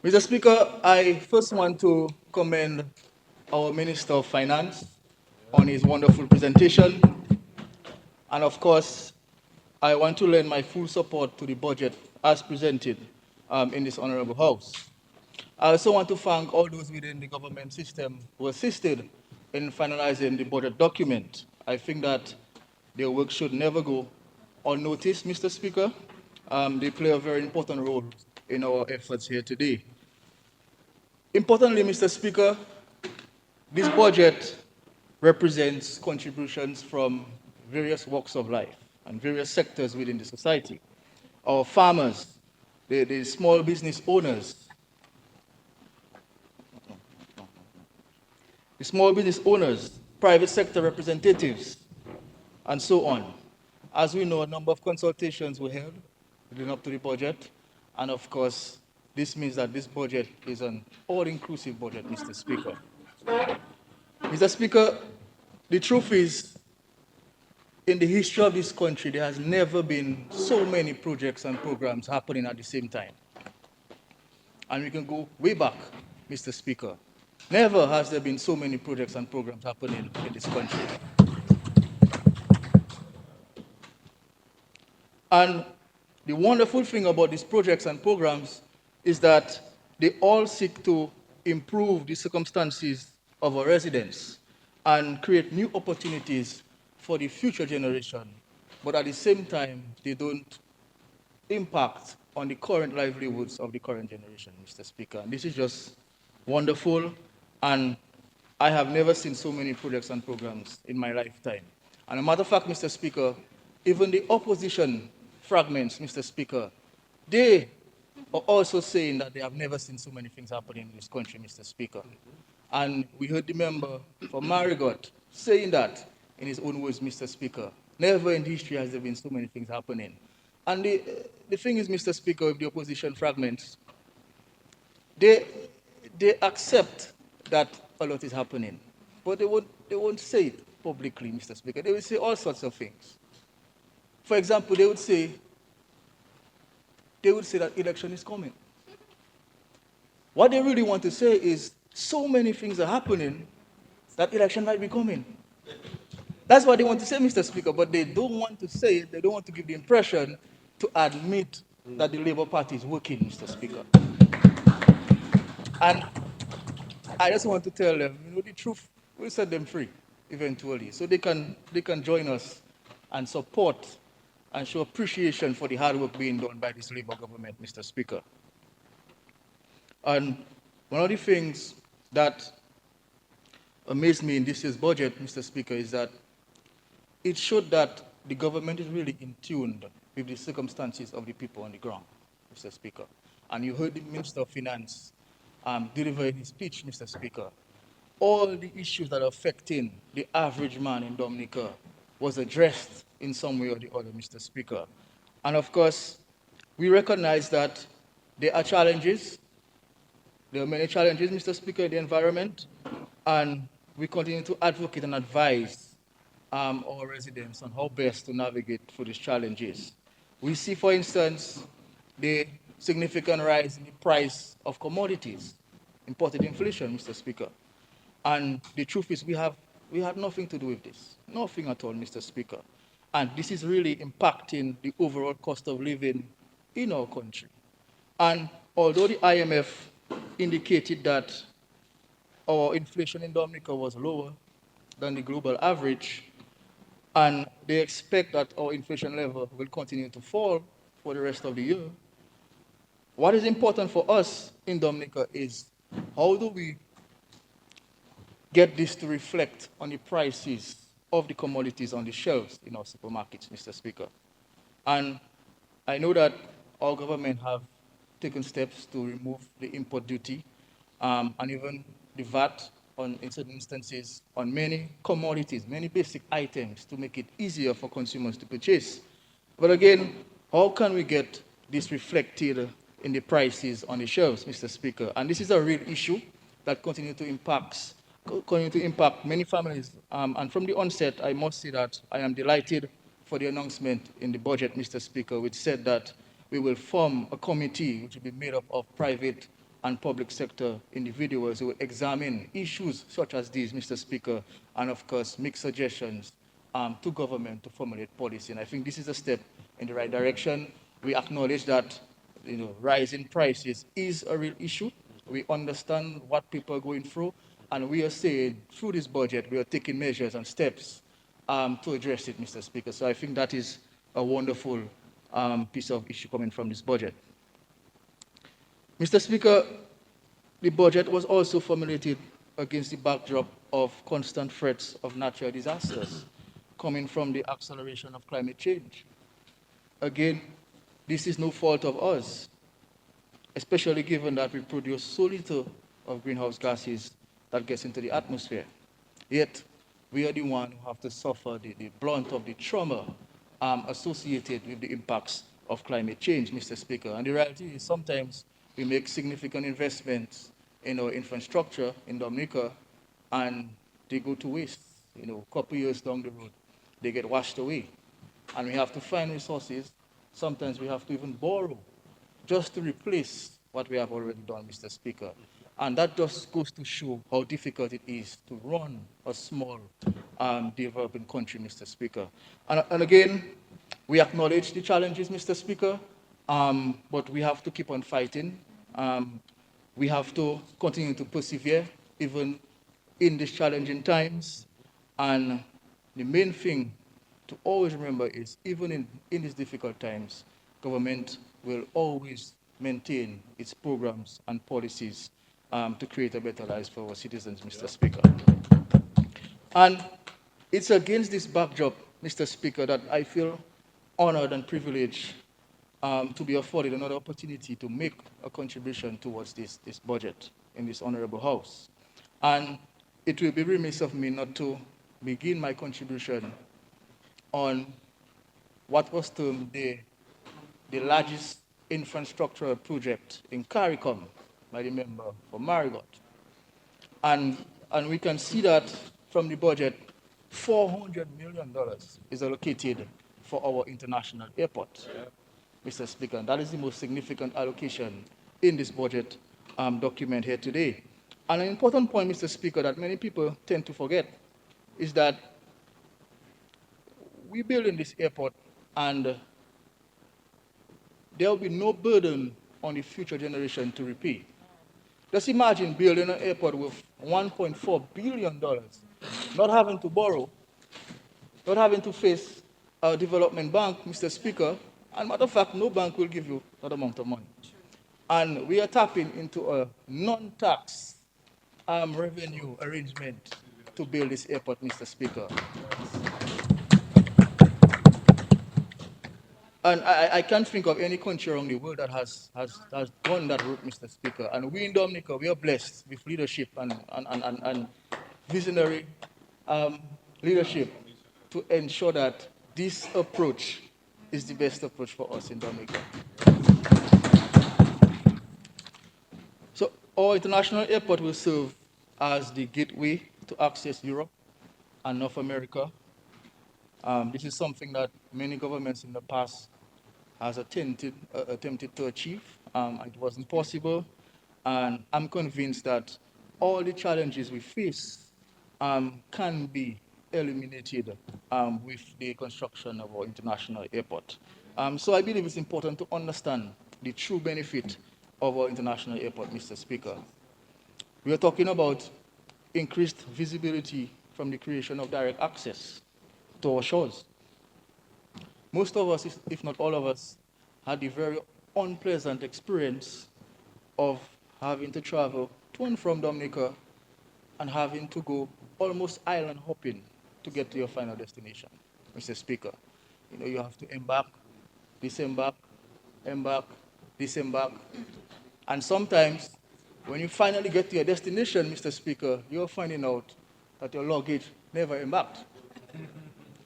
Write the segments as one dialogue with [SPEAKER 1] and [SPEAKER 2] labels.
[SPEAKER 1] Mr. Speaker, I first want to commend our Minister of Finance on his wonderful presentation. And of course, I want to lend my full support to the budget as presented in this honorable House. I also want to thank all those within the government system who assisted in finalizing the budget document. I think that their work should never go unnoticed, Mr. Speaker. They play a very important role in our efforts here today. Importantly, Mr. Speaker, this budget represents contributions from various walks of life and various sectors within the society. Our farmers, the small business owners, private sector representatives, and so on. As we know, a number of consultations were held leading up to the budget, and of course, this means that this budget is an all-inclusive budget, Mr. Speaker. Mr. Speaker, the truth is, in the history of this country, there has never been so many projects and programs happening at the same time. And we can go way back, Mr. Speaker. Never has there been so many projects and programs happening in this country. And the wonderful thing about these projects and programs is that they all seek to improve the circumstances of our residents and create new opportunities for the future generation. But at the same time, they don't impact on the current livelihoods of the current generation, Mr. Speaker. And this is just wonderful, and I have never seen so many projects and programs in my lifetime. And a matter of fact, Mr. Speaker, even the opposition fragments, Mr. Speaker, they are also saying that they have never seen so many things happening in this country, Mr. Speaker. And we heard the member for Marigot saying that in his own words, Mr. Speaker. Never in history has there been so many things happening. And the thing is, Mr. Speaker, with the opposition fragments, they, they accept that a lot is happening, but they won't say it publicly, Mr. Speaker. They will say all sorts of things. For example, they would say that election is coming. What they really want to say is so many things are happening that election might be coming. That's what they want to say, Mr. Speaker, but they don't want to say it. They don't want to give the impression to admit that the Labour Party is working, Mr. Speaker. And I just want to tell them, the truth will set them free eventually. So they can join us and support and show appreciation for the hard work being done by this Labour government, Mr. Speaker. And one of the things that amazed me in this year's budget, Mr. Speaker, is that it showed that the government is really in tune with the circumstances of the people on the ground, Mr. Speaker. And you heard the Minister of Finance deliver his speech, Mr. Speaker. All the issues that are affecting the average man in Dominica was addressed in some way or the other, Mr. Speaker. And of course, we recognize that there are challenges. There are many challenges, Mr. Speaker, in the environment, and we continue to advocate and advise our residents on how best to navigate through these challenges. We see, for instance, the significant rise in the price of commodities, imported inflation, Mr. Speaker. And the truth is we had nothing to do with this. Nothing at all, Mr. Speaker. And this is really impacting the overall cost of living in our country. And although the IMF indicated that our inflation in Dominica was lower than the global average, and they expect that our inflation level will continue to fall for the rest of the year. What is important for us in Dominica is how do we get this to reflect on the prices of the commodities on the shelves in our supermarkets, Mr. Speaker. And I know that our government have taken steps to remove the import duty and even the VAT on, in certain instances, on many commodities, many basic items to make it easier for consumers to purchase. But again, how can we get this reflected in the prices on the shelves, Mr. Speaker? And this is a real issue that continues to impact many families. And from the onset, I must say that I am delighted for the announcement in the budget, Mr. Speaker, which said that we will form a committee which will be made up of private and public sector individuals who will examine issues such as these, Mr. Speaker, and of course make suggestions to government to formulate policy. And I think this is a step in the right direction. We acknowledge that rising prices is a real issue. We understand what people are going through, and we are saying through this budget we are taking measures and steps to address it, Mr. Speaker. So I think that is a wonderful piece of issue coming from this budget. Mr. Speaker, the budget was also formulated against the backdrop of constant threats of natural disasters coming from the acceleration of climate change. Again, this is no fault of us, especially given that we produce so little of greenhouse gases that gets into the atmosphere. Yet, we are the ones who have to suffer the blunt of the trauma associated with the impacts of climate change, Mr. Speaker. And the reality is sometimes we make significant investments in our infrastructure in Dominica and they go to waste. A couple years down the road, they get washed away. And we have to find resources. Sometimes we have to even borrow just to replace what we have already done, Mr. Speaker. And that just goes to show how difficult it is to run a small developing country, Mr. Speaker. And again, we acknowledge the challenges, Mr. Speaker, but we have to keep on fighting. We have to continue to persevere, even in these challenging times. And the main thing to always remember is, even in these difficult times, government will always maintain its programs and policies to create a better life for our citizens, Mr. Speaker. And it's against this backdrop, Mr. Speaker, that I feel honored and privileged to be afforded another opportunity to make a contribution towards this budget in this honorable House. And it will be remiss of me not to begin my contribution on what was termed the largest infrastructural project in CARICOM by the member for Marigot. And we can see that from the budget, $400 million is allocated for our international airport, Mr. Speaker. And that is the most significant allocation in this budget document here today. And an important point, Mr. Speaker, that many people tend to forget is that we build in this airport and there will be no burden on the future generation to repay. Just imagine building an airport with $1.4 billion, not having to borrow, not having to face a development bank, Mr. Speaker, and matter of fact, no bank will give you that amount of money. And we are tapping into a non-tax revenue arrangement to build this airport, Mr. Speaker. And I can't think of any country around the world that has gone that route, Mr. Speaker. And we in Dominica, we are blessed with leadership and visionary leadership to ensure that this approach is the best approach for us in Dominica. So our international airport will serve as the gateway to access Europe and North America. This is something that many governments in the past has attempted to achieve. It wasn't possible, and I'm convinced that all the challenges we face can be eliminated with the construction of our international airport. So I believe it's important to understand the true benefit of our international airport, Mr. Speaker. We are talking about increased visibility from the creation of direct access to our shores. Most of us, if not all of us, had the very unpleasant experience of having to travel to and from Dominica and having to go almost island hopping to get to your final destination, Mr. Speaker. You have to embark, disembark, embark, disembark. And sometimes, when you finally get to your destination, Mr. Speaker, you're finding out that your luggage never embarked.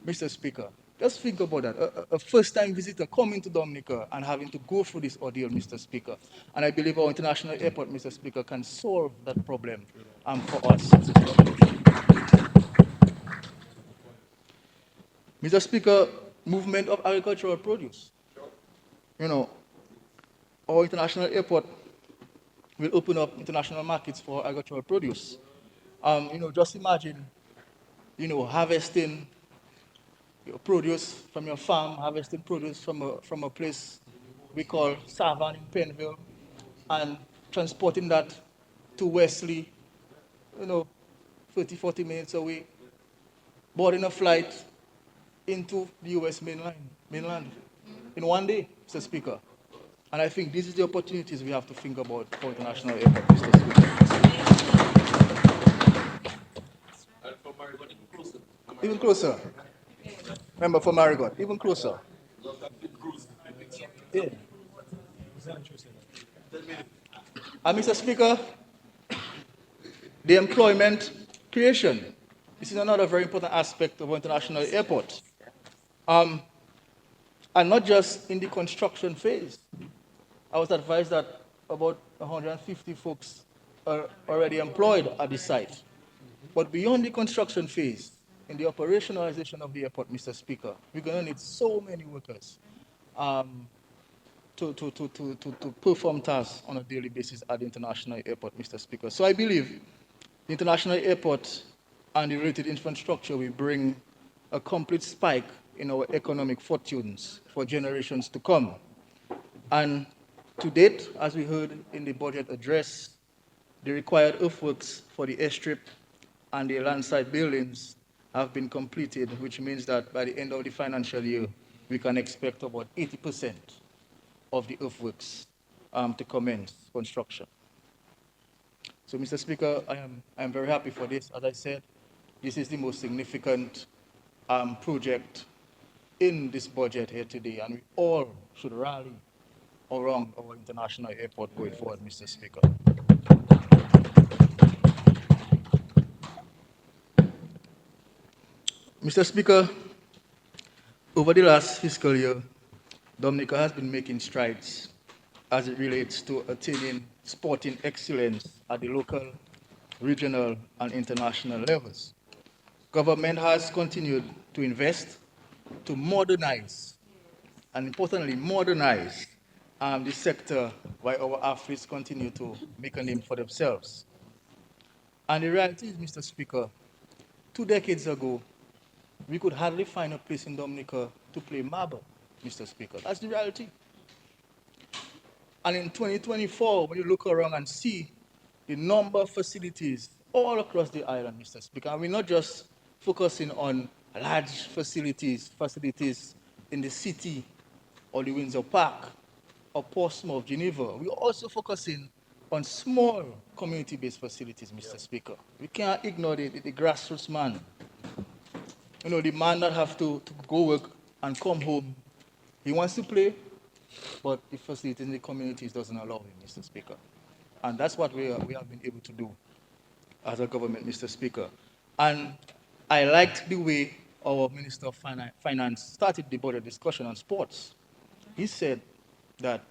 [SPEAKER 1] Mr. Speaker, just think about that. A first-time visitor coming to Dominica and having to go through this ordeal, Mr. Speaker. And I believe our international airport, Mr. Speaker, can solve that problem for us. Mr. Speaker, movement of agricultural produce. Our international airport will open up international markets for agricultural produce. Just imagine, harvesting your produce from your farm, harvesting produce from a place we call Savan in Penville, and transporting that to Wesley, you know, 30, 40 minutes away, boarding a flight into the US mainland in one day, Mr. Speaker. And I think these are the opportunities we have to think about for international airport, Mr. Speaker. Even closer. Remember for Marigot, even closer. Yeah. And Mr. Speaker, the employment creation. This is another very important aspect of our international airport. Um, and not just in the construction phase. I was advised that about 150 folks are already employed at the site. But beyond the construction phase, in the operationalization of the airport, Mr. Speaker, we're going to need so many workers um, to perform tasks on a daily basis at the international airport, Mr. Speaker. So I believe the international airport and the related infrastructure will bring a complete spike in our economic fortunes for generations to come. And to date, as we heard in the budget address, the required earthworks for the airstrip and the landside buildings have been completed, which means that by the end of the financial year, we can expect about 80% of the earthworks to commence construction. So, Mr. Speaker, I am very happy for this. As I said, this is the most significant project in this budget here today, and we all should rally around our international airport going forward, Mr. Speaker. Mr. Speaker, over the last fiscal year, Dominica has been making strides as it relates to attaining sporting excellence at the local, regional, and international levels. Government has continued to invest to modernize, and importantly, modernize the sector while our athletes continue to make a name for themselves. And the reality is, Mr. Speaker, 2 decades ago, we could hardly find a place in Dominica to play marble, Mr. Speaker. That's the reality. And in 2024, when you look around and see the number of facilities all across the island, Mr. Speaker, and we're not just focusing on large facilities in the city or the Windsor Park or Portsmouth, Geneva. We're also focusing on small community-based facilities, Mr. Speaker. We can't ignore the grassroots man. The man that have to go work and come home. He wants to play, but the facilities in the communities doesn't allow him, Mr. Speaker. And that's what we have been able to do as a government, Mr. Speaker. And I liked the way our Minister of Finance started the budget discussion on sports. He said that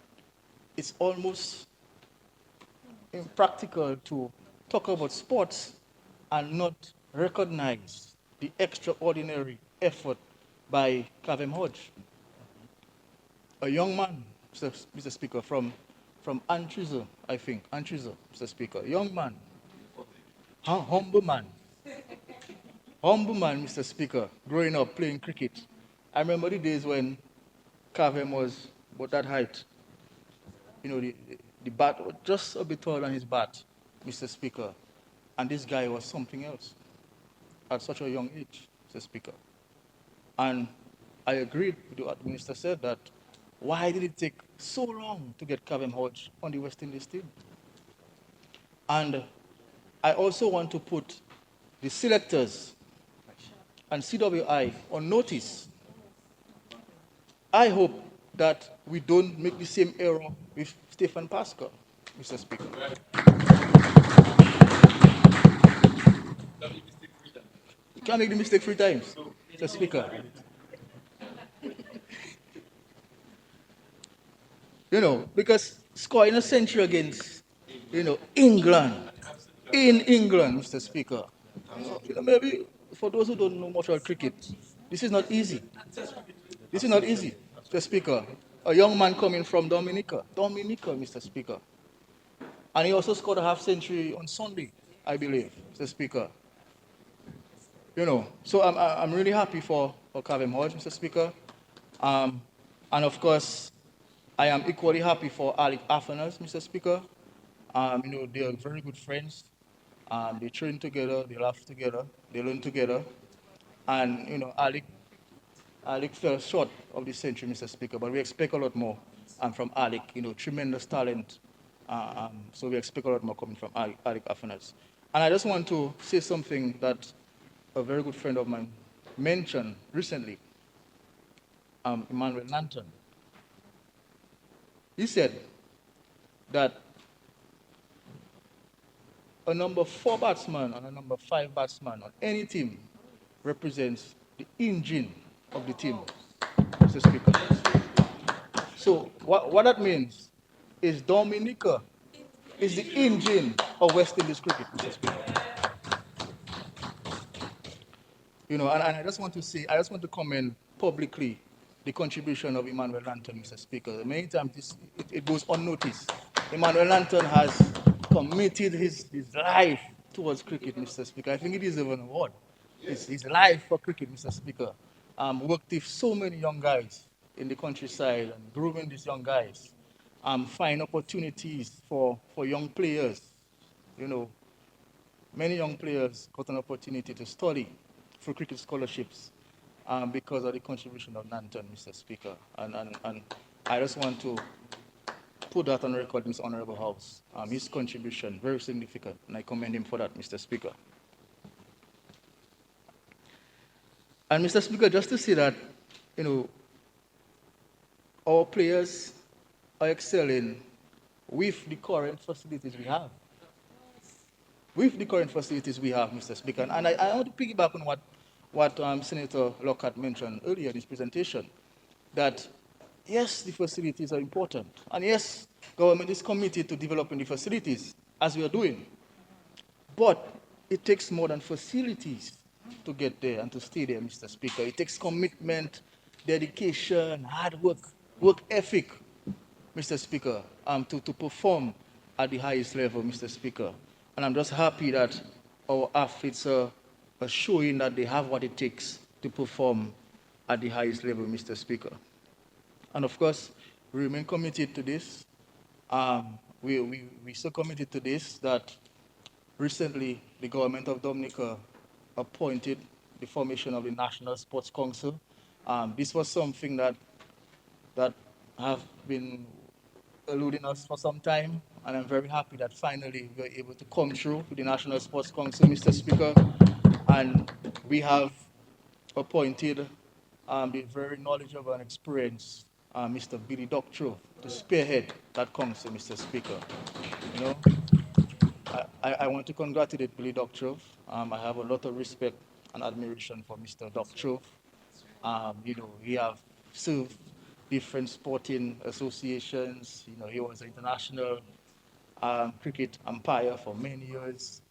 [SPEAKER 1] it's almost impractical to talk about sports and not recognize the extraordinary effort by Kavem Hodge, a young man, Mr. Speaker, from Antrizzo, I think, Antrizzo, Mr. Speaker, young man, humble man, Mr. Speaker, growing up playing cricket. I remember the days when Kavem was about that height. The bat was just a bit taller than his bat, Mr. Speaker. And this guy was something else at such a young age, Mr. Speaker. And I agreed with what the minister said, that why did it take so long to get Kavem Hodge on the West Indies team? And I also want to put the selectors and CWI on notice. I hope that we don't make the same error with Stefan Pascal, Mr. Speaker. You can't make the mistake 3 times, Mr. Speaker. Because scoring a century against, England, in England, Mr. Speaker. Maybe for those who don't know much about cricket, this is not easy. This is not easy, Mr. Speaker. A young man coming from Dominica, Mr. Speaker. And he also scored a half century on Sunday, I believe, Mr. Speaker. So I'm really happy for Kavem Hodge, Mr. Speaker. Um, and of course, I am equally happy for Alec Afanas, Mr. Speaker. They are very good friends. They train together, they laugh together, they learn together. And, Alec fell short of this century, Mr. Speaker, but we expect a lot more from Alec, tremendous talent. So we expect a lot more coming from Alec Afanas. And I just want to say something that a very good friend of mine mentioned recently, Emmanuel Nanton. He said that a number 4 batsman and a number 5 batsman on any team represents the engine of the team, Mr. Speaker. So what that means is Dominica is the engine of West Indies cricket, Mr. Speaker. And I just want to commend publicly the contribution of Emmanuel Lanton, Mr. Speaker. Many times it goes unnoticed. Emmanuel Lanton has committed his life towards cricket, Mr. Speaker. I think it is even an award. His life for cricket, Mr. Speaker. Worked with so many young guys in the countryside and grooming these young guys. Find opportunities for young players, you know, many young players got an opportunity to study through cricket scholarships because of the contribution of Nanton, Mr. Speaker. And I just want to put that on record in this honorable house. His contribution, very significant, and I commend him for that, Mr. Speaker. And Mr. Speaker, just to say that, you know, our players are excelling with the current facilities we have. With the current facilities we have, Mr. Speaker. And I want to piggyback on what Senator Lockhart mentioned earlier in his presentation, that yes, the facilities are important. And yes, government is committed to developing the facilities, as we are doing. But it takes more than facilities to get there and to stay there, Mr. Speaker. It takes commitment, dedication, hard work, work ethic, Mr. Speaker, to perform at the highest level, Mr. Speaker. And I'm just happy that our athletes are showing that they have what it takes to perform at the highest level, Mr. Speaker. And of course, we remain committed to this. We so committed to this that recently the government of Dominica appointed the formation of the National Sports Council. This was something that have been eluding us for some time, and I'm very happy that finally we were able to come through with the National Sports Council, Mr. Speaker, and we have appointed the very knowledgeable and experienced Mr. Billy Doctorow to spearhead that council, Mr. Speaker. You know, I want to congratulate Billy Doctorow. I have a lot of respect and admiration for Mr. Doctorow. He have served different sporting associations. He was an international cricket umpire for many years.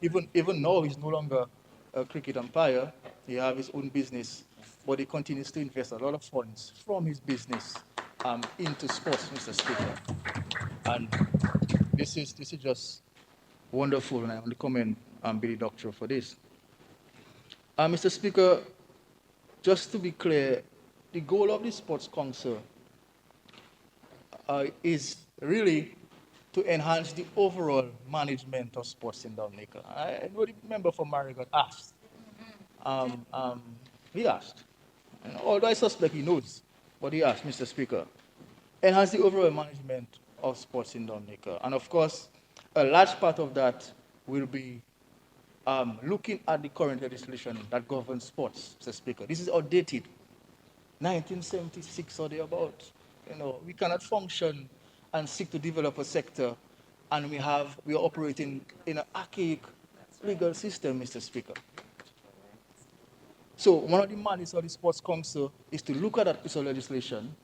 [SPEAKER 1] Even now, he's no longer a cricket umpire. He has his own business, but he continues to invest a lot of funds from his business into sports, Mr. Speaker. And this is just wonderful, and I want to commend Billy Doctorow for this. Mr. Speaker, just to be clear, the goal of the Sports Council is really to enhance the overall management of sports in Dominica. I know the member for Marigot asked. Um, um, he asked. Although I suspect he knows, but he asked, Mr. Speaker, enhance the overall management of sports in Dominica. And of course, a large part of that will be looking at the current legislation that governs sports, Mr. Speaker. This is outdated. 1976 or thereabout. We cannot function and seek to develop a sector, and we are operating in an archaic legal system, Mr. Speaker. So one of the mandates of the Sports Council is to look at that piece of legislation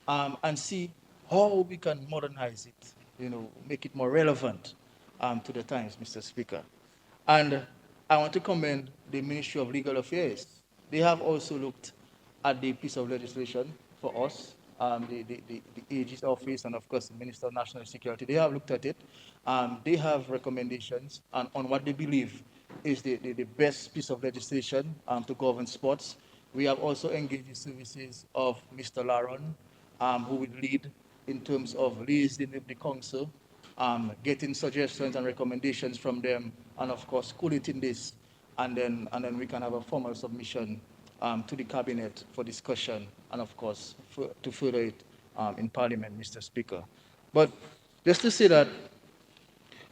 [SPEAKER 1] and see how we can modernize it, make it more relevant to the times, Mr. Speaker. And I want to commend the Ministry of Legal Affairs. They have also looked at the piece of legislation for us, the AG's office, and of course the Minister of National Security. They have looked at it. They have recommendations on what they believe is the best piece of legislation to govern sports. We have also engaged the services of Mr. Laron, who will lead in terms of liaising with the council, getting suggestions and recommendations from them, and of course collating this, and then we can have a formal submission to the cabinet for discussion, and of course to further it in Parliament, Mr. Speaker. But just to say that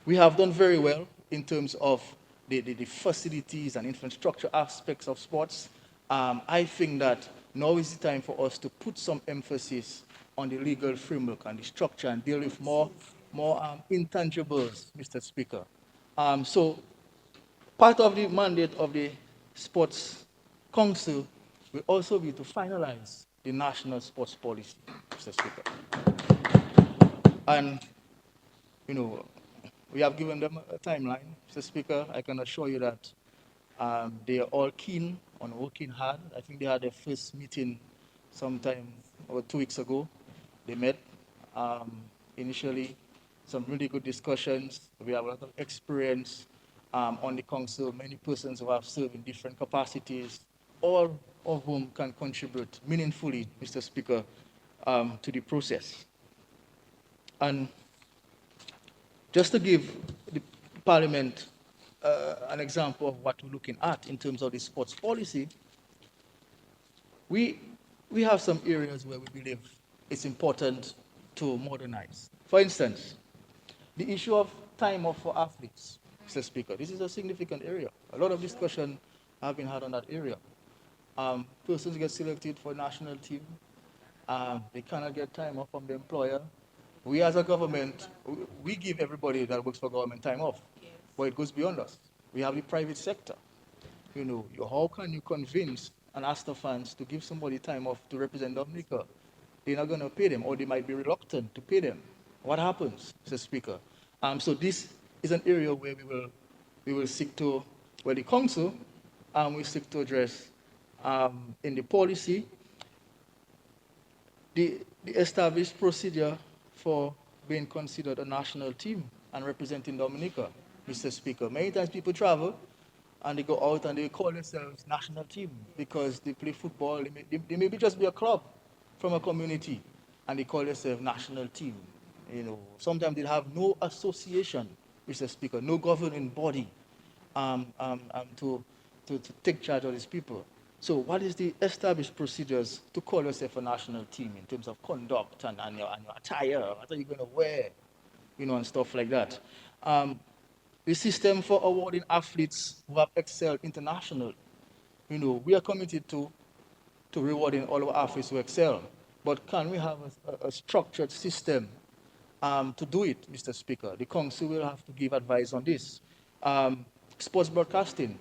[SPEAKER 1] we have done very well in terms of the facilities and infrastructure aspects of sports. I think that now is the time for us to put some emphasis on the legal framework and the structure and deal with more intangibles, Mr. Speaker. So part of the mandate of the Sports Council will also be to finalize the national sports policy, Mr. Speaker. And, you know, we have given them a timeline, Mr. Speaker. I can assure you that they are all keen on working hard. I think they had their first meeting sometime about 2 weeks ago. They met initially, some really good discussions. We have a lot of experience on the council, many persons who have served in different capacities, all of whom can contribute meaningfully, Mr. Speaker, to the process. And just to give the Parliament an example of what we're looking at in terms of the sports policy, we have some areas where we believe it's important to modernize. For instance, the issue of time off for athletes, Mr. Speaker. This is a significant area. A lot of discussion have been had on that area. Persons get selected for a national team. They cannot get time off from the employer. We as a government, we give everybody that works for government time off, but it goes beyond us. We have the private sector. How can you convince an Asta fans to give somebody time off to represent Dominica? They're not going to pay them, or they might be reluctant to pay them. What happens, Mr. Speaker? So this is an area where we will seek to, well, the council, we seek to address in the policy the established procedure for being considered a national team and representing Dominica, Mr. Speaker. Many times people travel and they go out and they call themselves national team because they play football. They may just be a club from a community and they call themselves national team. Sometimes they have no association, Mr. Speaker, no governing body to take charge of these people. So what is the established procedures to call yourself a national team in terms of conduct and your attire? What are you going to wear? And stuff like that. The system for awarding athletes who have excelled internationally. We are committed to rewarding all our athletes who excel. But can we have a structured system to do it, Mr. Speaker? The council will have to give advice on this. Sports broadcasting.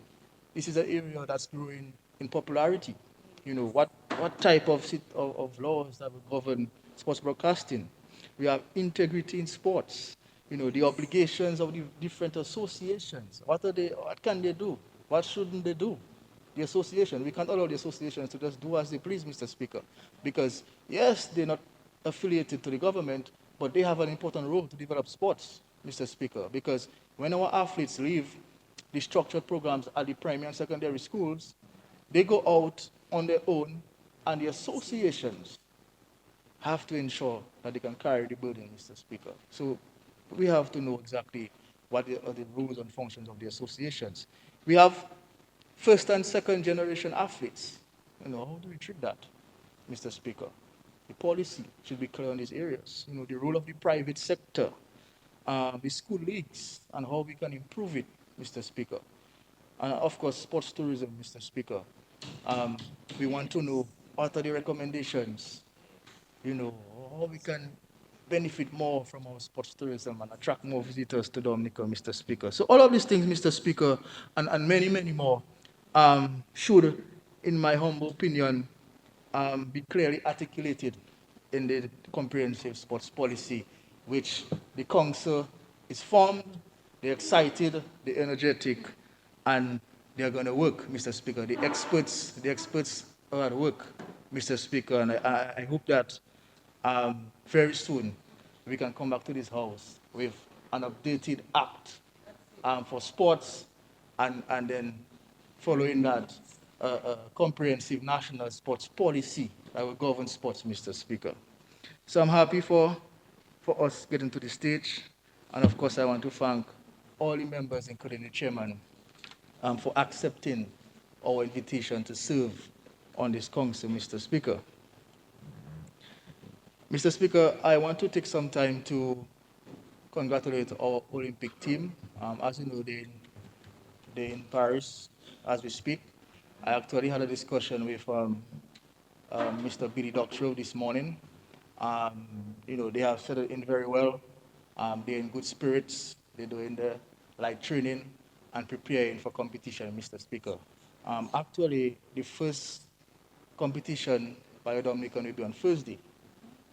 [SPEAKER 1] This is an area that's growing in popularity. What type of laws that will govern sports broadcasting? We have integrity in sports. The obligations of the different associations. What can they do? What shouldn't they do? The association. We can't allow the associations to just do as they please, Mr. Speaker. Because, yes, they're not affiliated to the government, but they have an important role to develop sports, Mr. Speaker. Because when our athletes leave the structured programs at the primary and secondary schools, they go out on their own, and the associations have to ensure that they can carry the burden, Mr. Speaker. So we have to know exactly what are the rules and functions of the associations. We have first and second generation athletes. How do we treat that, Mr. Speaker? The policy should be clear on these areas. The role of the private sector, the school leagues, and how we can improve it, Mr. Speaker. And of course, sports tourism, Mr. Speaker. We want to know what are the recommendations, how we can benefit more from our sports tourism and attract more visitors to Dominica, Mr. Speaker. So all of these things, Mr. Speaker, and many, many more, should, in my humble opinion, be clearly articulated in the comprehensive sports policy, which the council is formed, they're excited, they're energetic, and they're going to work, Mr. Speaker. The experts are at work, Mr. Speaker, and I hope that very soon we can come back to this house with an updated act for sports, and then following that, a comprehensive national sports policy that will govern sports, Mr. Speaker. So I'm happy for us getting to the stage, and of course I want to thank all the members, including the chairman, for accepting our invitation to serve on this council, Mr. Speaker. Mr. Speaker, I want to take some time to congratulate our Olympic team. As you know, they're in Paris as we speak. I actually had a discussion with Mr. Billy Doctorow this morning. They have settled in very well. They're in good spirits. They're doing the light training and preparing for competition, Mr. Speaker. Actually, the first competition by Dominica will be on Thursday,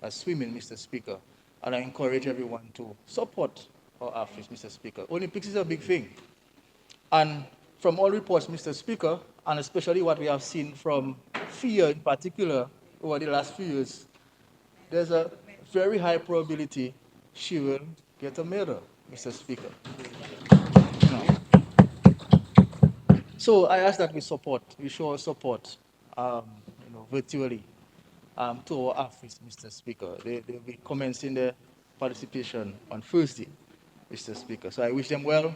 [SPEAKER 1] swimming, Mr. Speaker. And I encourage everyone to support our athletes, Mr. Speaker. Olympics is a big thing. And from all reports, Mr. Speaker, and especially what we have seen from FIA in particular over the last few years, there's a very high probability she will get a medal, Mr. Speaker. So I ask that we show our support, virtually to our athletes, Mr. Speaker. They'll be commencing their participation on Thursday, Mr. Speaker. So I wish them well,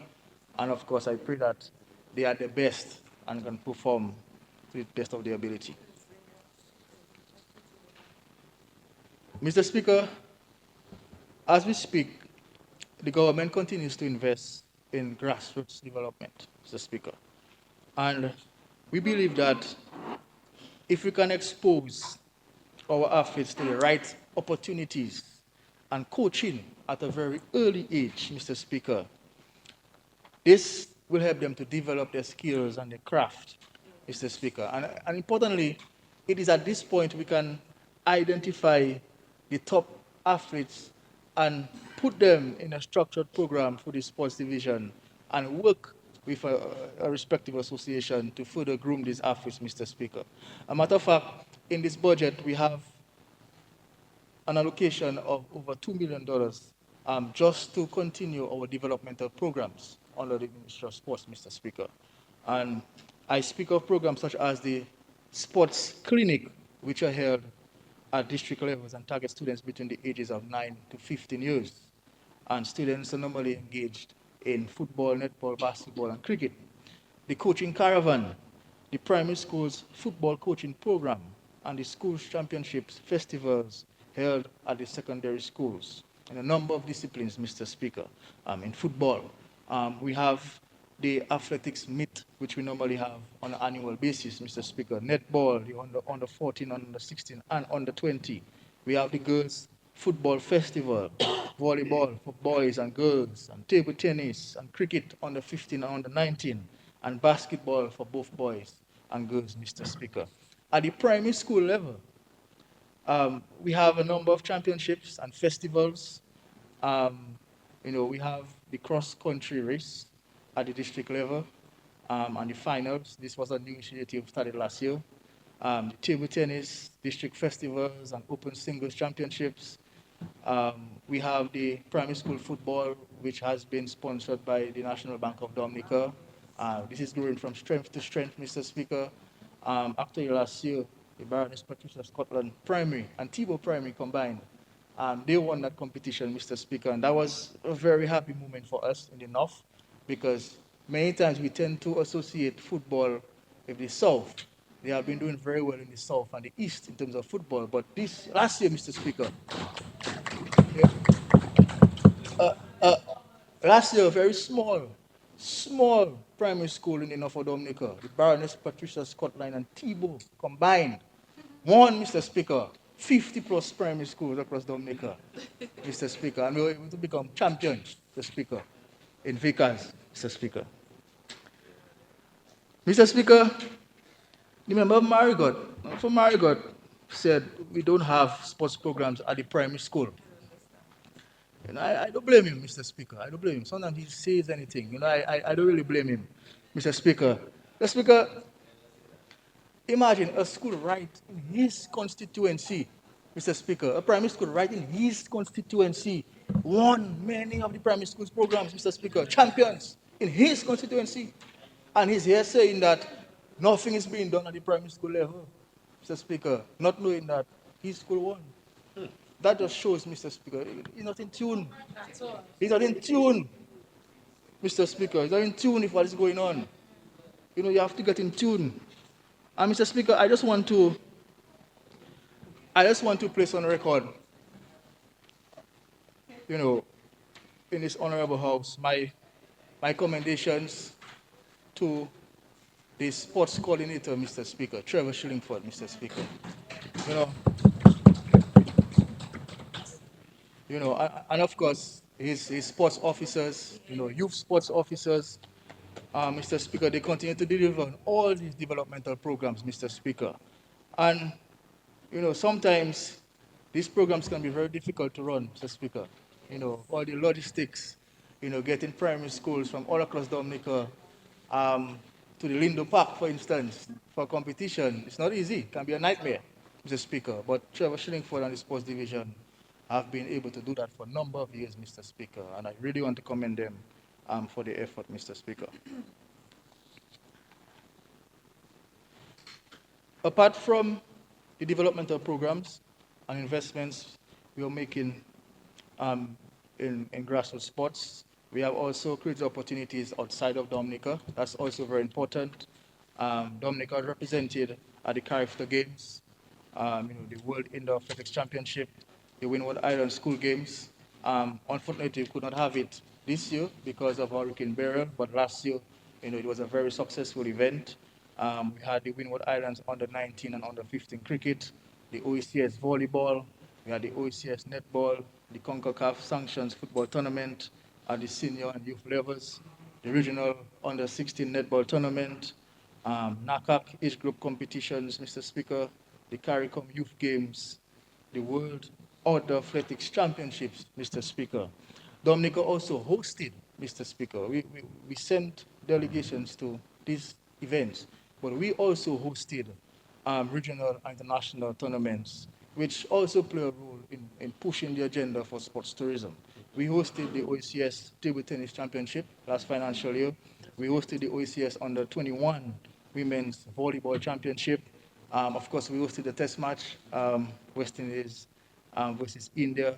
[SPEAKER 1] and of course I pray that they are the best and can perform to the best of their ability. Mr. Speaker, as we speak, the government continues to invest in grassroots development, Mr. Speaker. And we believe that if we can expose our athletes to the right opportunities and coaching at a very early age, Mr. Speaker, this will help them to develop their skills and their craft, Mr. Speaker. And importantly, it is at this point we can identify the top athletes and put them in a structured program for the sports division and work with a respective association to further groom these athletes, Mr. Speaker. A matter of fact, in this budget, we have an allocation of over $2 million just to continue our developmental programs under the Ministry of Sports, Mr. Speaker. And I speak of programs such as the sports clinic, which are held at district levels and target students between the ages of 9 to 15 years. And students are normally engaged in football, netball, basketball, and cricket. The coaching caravan, the primary schools football coaching program, and the schools championships festivals held at the secondary schools in a number of disciplines, Mr. Speaker. In football, we have the athletics meet, which we normally have on an annual basis, Mr. Speaker. Netball, the under 14, under 16, and under 20. We have the girls football festival, volleyball for boys and girls, and table tennis and cricket under 15 and under 19, and basketball for both boys and girls, Mr. Speaker. At the primary school level, we have a number of championships and festivals. We have the cross-country race at the district level, and the finals. This was a new initiative started last year. The table tennis, district festivals, and open singles championships. We have the primary school football, which has been sponsored by the National Bank of Dominica. This is growing from strength to strength, Mr. Speaker. Actually, last year, the Baroness Patricia Scotland Primary and Thibault Primary combined, they won that competition, Mr. Speaker, and that was a very happy moment for us in the North, because many times we tend to associate football with the South. They have been doing very well in the South and the East in terms of football, but this last year, Mr. Speaker, last year, a very small primary school in the North of Dominica, the Baroness Patricia Scotland and Thibault combined, won, Mr. Speaker, 50 plus primary schools across Dominica, Mr. Speaker, and we were able to become champions, Mr. Speaker, in Vickers, Mr. Speaker. Mr. Speaker, the member of Marigot said we don't have sports programs at the primary school. I don't blame him, Mr. Speaker. I don't blame him. Sometimes he says anything. I don't really blame him, Mr. Speaker. Mr. Speaker, imagine a school right in his constituency Mr. Speaker, a primary school right in his constituency won many of the primary schools programs, Mr. Speaker, champions in his constituency. And he's here saying that nothing is being done at the primary school level, Mr. Speaker, not knowing that his school won. That just shows, Mr. Speaker, he's not in tune. He's not in tune, Mr. Speaker. He's not in tune with what is going on. You have to get in tune. And Mr. Speaker, I just want to place on record, you know, in this honorable house, my commendations to the sports coordinator, Mr. Speaker, Trevor Shillingford, Mr. Speaker. You know, and of course, his sports officers, youth sports officers, Mr. Speaker, they continue to deliver on all these developmental programs, Mr. Speaker. And, sometimes these programs can be very difficult to run, Mr. Speaker. All the logistics, getting primary schools from all across Dominica um, to the Lindo Park, for instance, for competition. It's not easy. It can be a nightmare, Mr. Speaker. But Trevor Shillingford and the sports division have been able to do that for a number of years, Mr. Speaker. And I really want to commend them for the effort, Mr. Speaker. Apart from the developmental programs and investments we are making in grassroots sports, we have also created opportunities outside of Dominica. That's also very important. Dominica is represented at the Carifta Games, the World Indoor Athletics Championship, the Windward Island School Games. Unfortunately, we could not have it this year because of Hurricane Beryl, but last year, it was a very successful event. We had the Windward Islands under 19 and under 15 cricket, the OECS volleyball, we had the OECS netball, the CONCACAF sanctions football tournament at the senior and youth levels, the regional under 16 netball tournament, NACAC age group competitions, Mr. Speaker, the CARICOM Youth Games, the World Outdoor Athletics Championships, Mr. Speaker. Dominica also hosted, Mr. Speaker. We sent delegations to these events, but we also hosted regional and international tournaments, which also play a role in pushing the agenda for sports tourism. We hosted the OECS Table Tennis Championship last financial year. We hosted the OECS Under 21 Women's Volleyball Championship. Of course, we hosted the test match, West Indies versus India.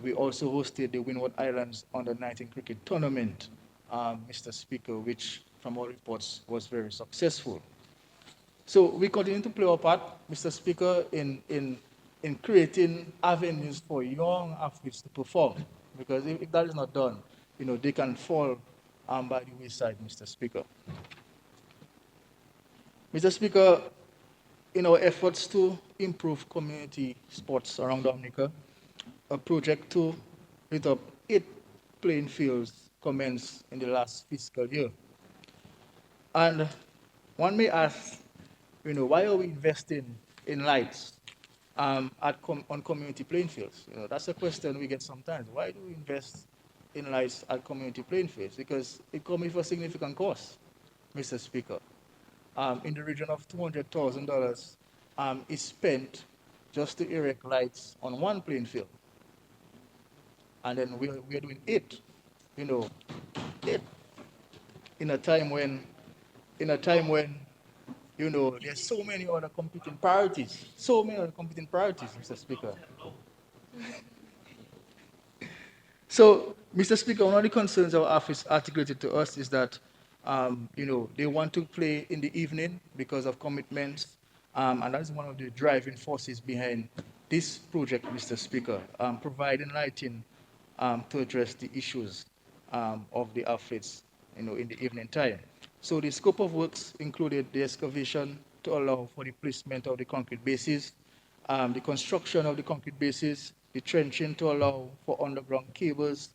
[SPEAKER 1] We also hosted the Windward Islands Under 19 Cricket Tournament, Mr. Speaker, which from all reports was very successful. So we continue to play our part, Mr. Speaker, in creating avenues for young athletes to perform. Because if that is not done, they can fall by the wayside, Mr. Speaker. Mr. Speaker, in our efforts to improve community sports around Dominica, a project to lit up 8 playing fields commenced in the last fiscal year. And one may ask, why are we investing in lights on community playing fields? That's a question we get sometimes. Why do we invest in lights at community playing fields? Because it comes with a significant cost, Mr. Speaker. In the region of $200,000 is spent just to erect lights on one playing field. And then we are doing 8, 8 in a time when there's so many other competing priorities. So many other competing priorities, Mr. Speaker. So, Mr. Speaker, one of the concerns our office articulated to us is that, they want to play in the evening because of commitments, and that's one of the driving forces behind this project, Mr. Speaker, providing lighting to address the issues of the athletes, in the evening time. So the scope of works included the excavation to allow for the placement of the concrete bases, the construction of the concrete bases, the trenching to allow for underground cables,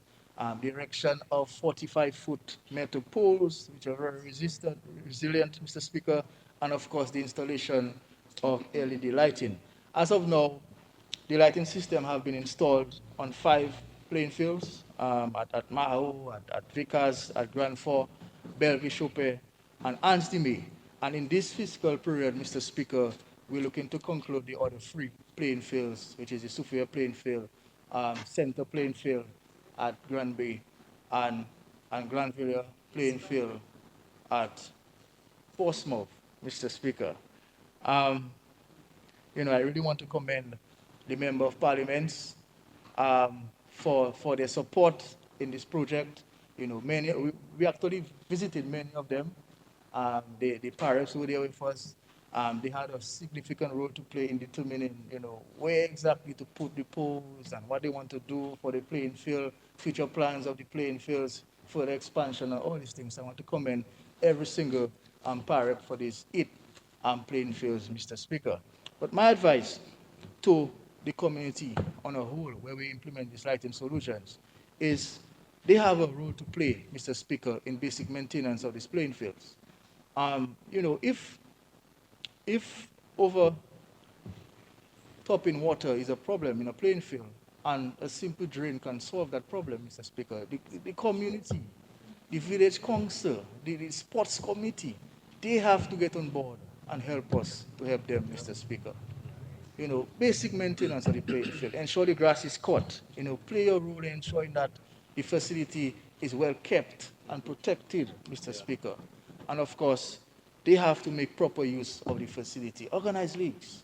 [SPEAKER 1] the erection of 45-foot metal poles, which are very resilient, Mr. Speaker, and of course the installation of LED lighting. As of now, the lighting system have been installed on 5 playing fields, at Mahou, at Vickers, at Grand Fort, Bellevue Chope, and Ansdime. And in this fiscal period, Mr. Speaker, we're looking to conclude the other three playing fields, which is the Sophia playing field, Center playing field at Granby, and, and Granville playing field at Portsmouth, Mr. Speaker. Um, I really want to commend the Member of Parliaments for their support in this project. We actually visited many of them. The parents who were there with us, they had a significant role to play in determining, where exactly to put the poles and what they want to do for the playing field, future plans of the playing fields, further expansion, and all these things. I want to commend every single parent for this playing fields, Mr. Speaker. But my advice to the community on a whole, where we implement these lighting solutions, is they have a role to play, Mr. Speaker, in basic maintenance of these playing fields. If overtopping water is a problem in a playing field, and a simple drain can solve that problem, Mr. Speaker, the community, the village council, the sports committee, they have to get on board and help us to help them, Mr. Speaker. Basic maintenance of the playing field, ensure the grass is cut, play a role in ensuring that the facility is well kept and protected, Mr. Speaker. And of course, they have to make proper use of the facility. Organize leagues,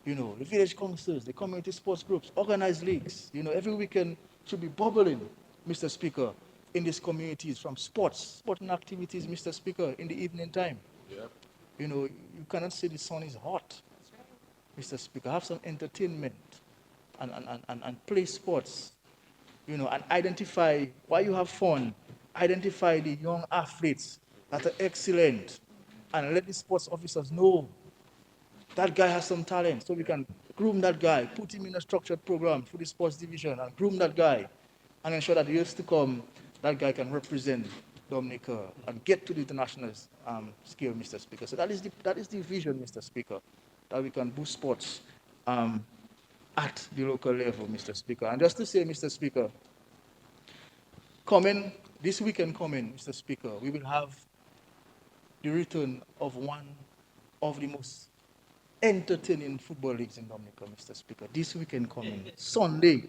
[SPEAKER 1] the village councils, the community sports groups, organize leagues. Every weekend should be bubbling, Mr. Speaker, in these communities from sporting activities, Mr. Speaker, in the evening time. Yep. You cannot say the sun is hot. Mr. Speaker, have some entertainment and play sports, and identify why you have fun, identify the young athletes that are excellent, and let the sports officers know that guy has some talent, so we can groom that guy, put him in a structured program for the sports division and groom that guy, and ensure that years to come, that guy can represent Dominica and get to the international scale, Mr. Speaker. So that is the vision, Mr. Speaker, that we can boost sports at the local level, Mr. Speaker. And just to say, Mr. Speaker, this weekend coming, Mr. Speaker, we will have the return of one of the most entertaining football leagues in Dominica, Mr. Speaker. This weekend coming, Sunday,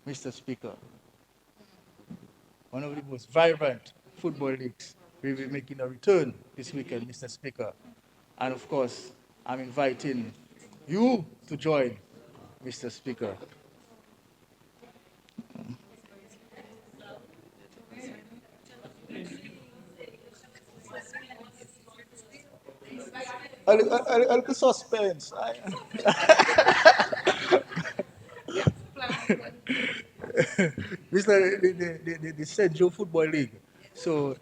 [SPEAKER 1] Mr. Speaker. One of the most vibrant football leagues will be making a return this weekend, Mr. Speaker. And of course, I'm inviting you to join, Mr. Speaker. A little suspense. Mr. The St. Joe Football League. So,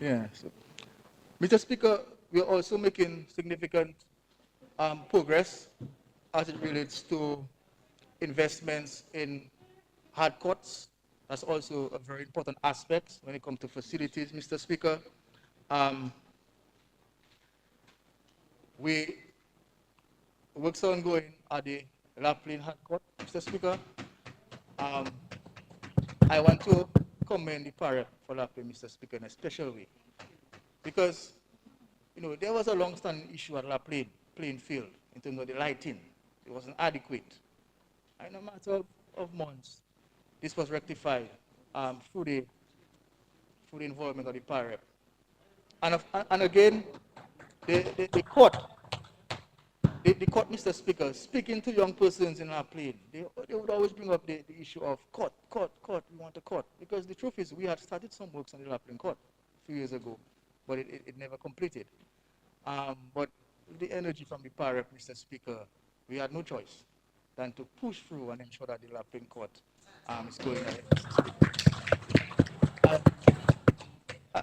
[SPEAKER 1] yeah. So, Mr. Speaker, we are also making significant progress as it relates to investments in hard courts. That's also a very important aspect when it comes to facilities, Mr. Speaker. Um, we works ongoing at the Laplane hard court, Mr. Speaker. Um, I want to commend the parrot for Laplane, Mr. Speaker, in a special way. Because, there was a long-standing issue at Laplane playing field in terms of the lighting. It wasn't adequate. And in a matter of months, this was rectified through the involvement of the parrot. And again, the court, Mr. Speaker, speaking to young persons in our plane, they would always bring up the issue of court, we want a court. Because the truth is, we had started some works on the Laplane court a few years ago, but it never completed. But the energy from the parrot, Mr. Speaker, we had no choice than to push through and ensure that the Laplane court is going ahead, Mr. Speaker.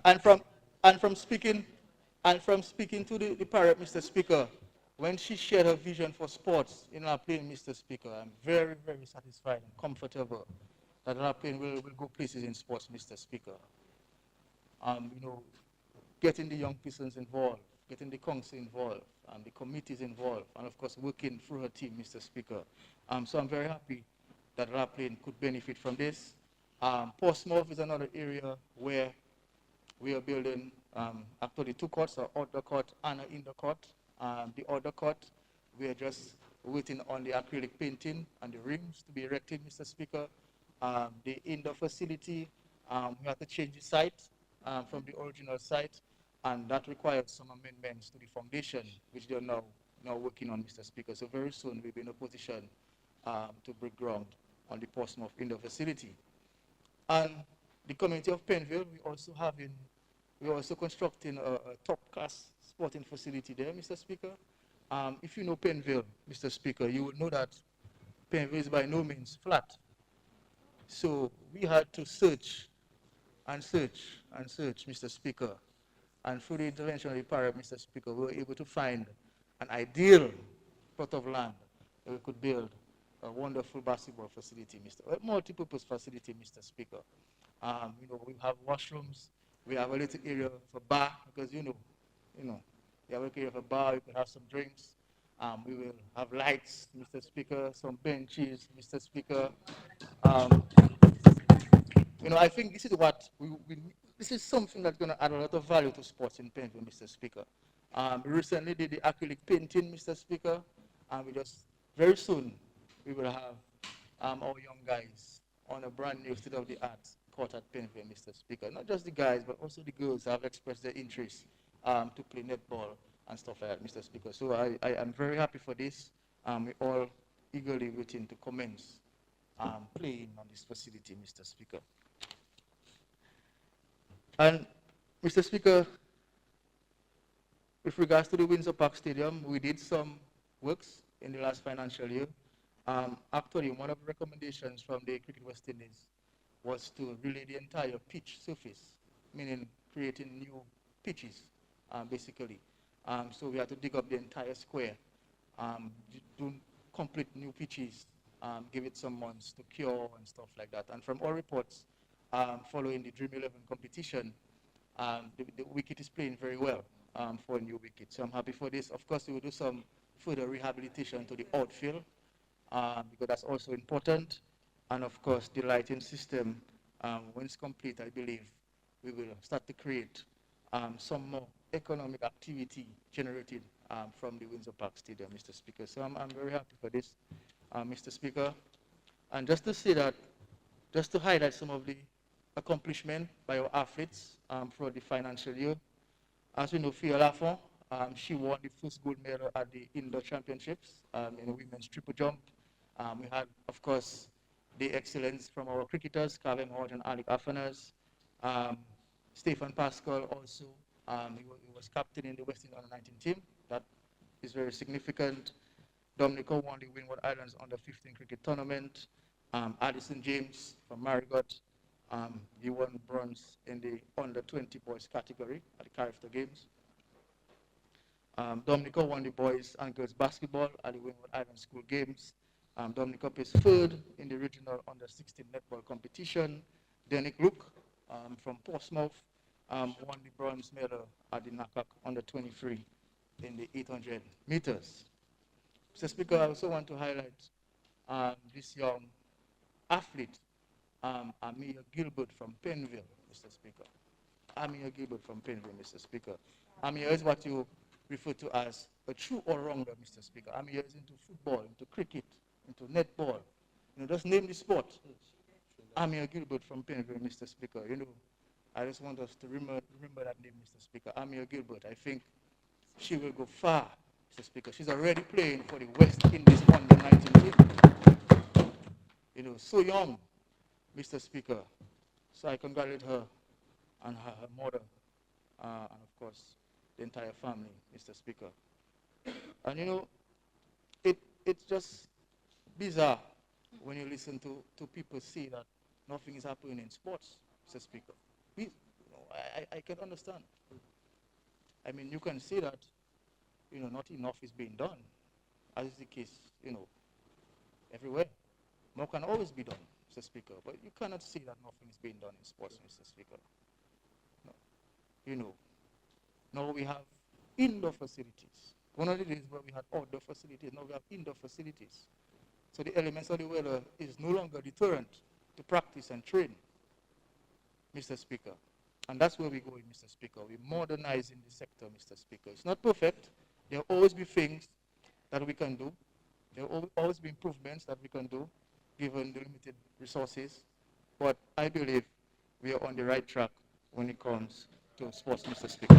[SPEAKER 1] And from and from speaking to the parrot, Mr. Speaker, when she shared her vision for sports in our plane, Mr. Speaker, I'm very, very satisfied and comfortable that our plane will go places in sports, Mr. Speaker. Getting the young persons involved, getting the council involved, the committees involved, and of course working through her team, Mr. Speaker. So I'm very happy that our plane could benefit from this. Portsmouth is another area where We are building actually two courts, an outdoor court and an indoor court. The outdoor court, we are just waiting on the acrylic painting and the rims to be erected, Mr. Speaker. The indoor facility, we have to change the site from the original site, and that requires some amendments to the foundation, which they are now working on, Mr. Speaker. So very soon we'll be in a position to break ground on the Portsmouth indoor facility. And the community of Penville, we're also constructing a top-class sporting facility there, Mr. Speaker. If you know Penville, Mr. Speaker, you will know that Penville is by no means flat. So we had to search and search and search, Mr. Speaker. And through the intervention of the parliament, Mr. Speaker, we were able to find an ideal plot of land that we could build a wonderful basketball facility, a multi-purpose facility, Mr. Speaker. We have washrooms, we have a little area for bar, because we have a little area for bar, we can have some drinks. We will have lights, Mr. Speaker, some benches, Mr. Speaker. Um, I think this is this is something that's going to add a lot of value to sports in Penville, Mr. Speaker. We recently did the acrylic painting, Mr. Speaker, and very soon, we will have our young guys on a brand new state-of-the-art court at Penville, Mr. Speaker. Not just the guys, but also the girls have expressed their interest to play netball and stuff like that, Mr. Speaker. So I am very happy for this. We're all eagerly waiting to commence playing on this facility, Mr. Speaker. And, Mr. Speaker, with regards to the Windsor Park Stadium, we did some works in the last financial year. Actually, one of the recommendations from the Cricket West Indies was to relay the entire pitch surface, meaning creating new pitches, basically. So we had to dig up the entire square, do complete new pitches, give it some months to cure and stuff like that. And from all reports, following the Dream 11 competition, the wicket is playing very well for a new wicket. So I'm happy for this. Of course, we will do some further rehabilitation to the outfield because that's also important. And of course, the lighting system, when it's complete, I believe we will start to create some more economic activity generated from the Windsor Park Stadium, Mr. Speaker. So I'm very happy for this, Mr. Speaker. And just to say that, just to highlight some of the accomplishment by our athletes for the financial year. As we know, Fia Lafont, she won the first gold medal at the indoor championships in the women's triple jump. We had, of course, the excellence from our cricketers, Kavem Hodge and Alec Afanas. Stephen Pascal also, he was captain in the West Indies under-19 team. That is very significant. Dominica won the Windward Islands under-15 cricket tournament. Addison James from Marigot, he won bronze in the under-20 boys category at the Carifta Games. Dominica won the boys and girls basketball at the Windward Island School Games. Dominica placed third in the regional under-16 netball competition. Denick Luke from Portsmouth won the bronze medal at the NACAC under-23 in the 800 meters. Mr. Speaker, I also want to highlight this young athlete, Amir Gilbert from Penville, Mr. Speaker. Amir Gilbert from Penville, Mr. Speaker. Amir is what you refer to as a true all-rounder, Mr. Speaker. Amir is into football, into cricket, into netball. Just name the sport. Amir Gilbert from Penville, Mr. Speaker. I just want us to remember that name, Mr. Speaker. Amir Gilbert. I think she will go far, Mr. Speaker. She's already playing for the West Indies under-19 team. So young, Mr. Speaker. So I congratulate her and her mother, and of course, the entire family, Mr. Speaker. And it's just bizarre when you listen to people say that nothing is happening in sports, Mr. Speaker. I can understand. I mean, you can say that, not enough is being done, as is the case, everywhere. More can always be done, Mr. Speaker, but you cannot say that nothing is being done in sports, Mr. Speaker. No. Now we have indoor facilities. One of the days where we had outdoor facilities, now we have indoor facilities. So the elements of the weather is no longer deterrent to practice and train, Mr. Speaker. And that's where we're going, Mr. Speaker. We're modernizing the sector, Mr. Speaker. It's not perfect. There will always be things that we can do. There will always be improvements that we can do, given the limited resources. But I believe we are on the right track when it comes to sports, Mr. Speaker.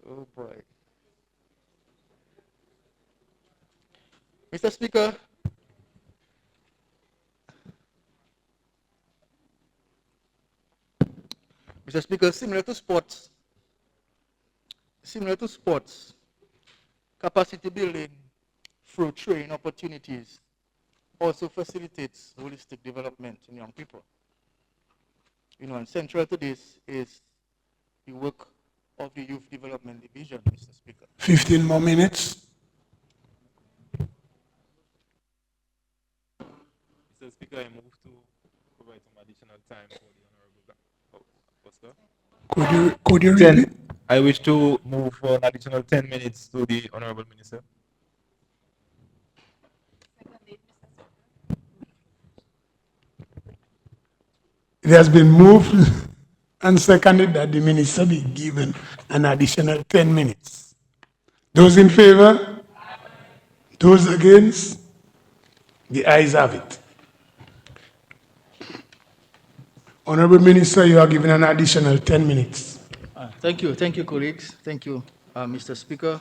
[SPEAKER 1] Oh boy. Mr. Speaker, Mr. Speaker, similar to sports, capacity building through training opportunities also facilitates holistic development in young people. And central to this is the work of the Youth Development Division, Mr. Speaker.
[SPEAKER 2] 15 more minutes.
[SPEAKER 3] Mr. Speaker, I move to provide some additional time for the Honorable Pastor.
[SPEAKER 2] Could you repeat?
[SPEAKER 3] 10. I wish to move for an additional 10 minutes to the Honorable Minister.
[SPEAKER 2] It has been moved and seconded that the minister be given an additional 10 minutes. Those in favor? Those against? The ayes have it. Honorable Minister, you are given an additional 10 minutes.
[SPEAKER 1] Thank you, colleagues. Thank you, Mr. Speaker.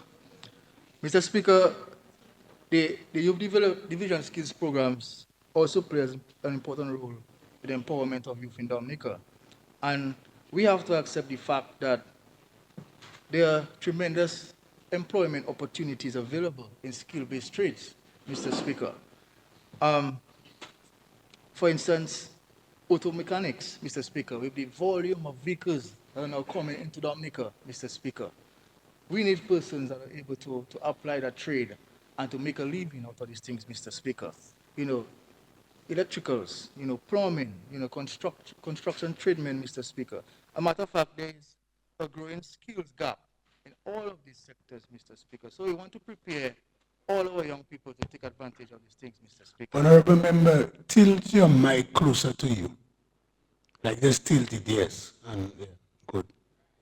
[SPEAKER 1] Mr. Speaker, the Youth Division Skills Programs also plays an important role in the empowerment of youth in Dominica. And we have to accept the fact that there are tremendous employment opportunities available in skill-based trades, Mr. Speaker. Um, for instance, auto mechanics, Mr. Speaker, with the volume of vehicles that are now coming into Dominica, Mr. Speaker. We need persons that are able to apply that trade and to make a living out of these things, Mr. Speaker. You know, electricals, plumbing, construction tradesmen, Mr. Speaker. A matter of fact, there is a growing skills gap in all of these sectors, Mr. Speaker. So we want to prepare all our young people to take advantage of these things, Mr. Speaker.
[SPEAKER 2] Honorable Member, tilt your mic closer to you. Like just tilt it, yes. And yeah, good.